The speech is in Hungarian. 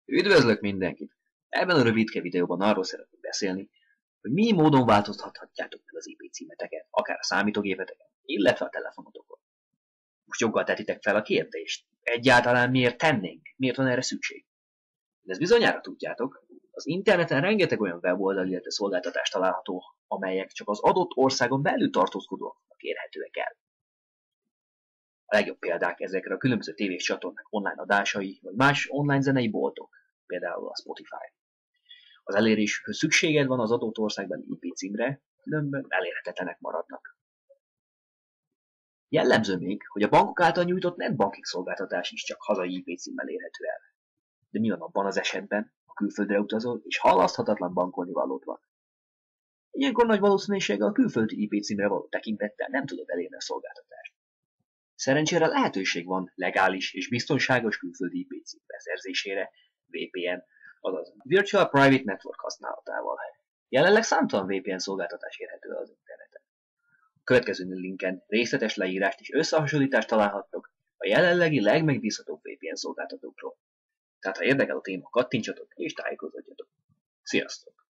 Üdvözlök mindenkit! Ebben a rövidke videóban arról szeretnék beszélni, hogy mi módon változtathatjátok meg az IP címeteket, akár a számítógépeteken, illetve a telefonotokon. Most joggal tetitek fel a kérdést, egyáltalán miért tennénk, miért van erre szükség? De ezt bizonyára tudjátok, az interneten rengeteg olyan weboldal, illetve szolgáltatás található, amelyek csak az adott országon belül tartózkodóknak érhetőek el. A legjobb példák ezekre a különböző tévés csatornák online adásai, vagy más online zenei boltok, például a Spotify. Az elérésükhöz szükséged van az adott országban IP címre, különben elérhetetlenek maradnak. Jellemző még, hogy a bankok által nyújtott netbanking szolgáltatás is csak hazai IP címmel érhető el. De mi van abban az esetben, ha külföldre utazol és halaszthatatlan bankolni valód van? Ilyenkor nagy valószínűséggel a külföldi IP címre való tekintettel nem tudod elérni a szolgáltatást. Szerencsére lehetőség van legális és biztonságos külföldi IP cím beszerzésére, VPN, azaz Virtual Private Network használatával. Jelenleg számtalan VPN szolgáltatás érhető el az interneten. A következő linken részletes leírást és összehasonlítást találhattok a jelenlegi legmegbízhatóbb VPN szolgáltatókról. Tehát ha érdekel a téma, kattintsatok és tájékozódjatok. Sziasztok!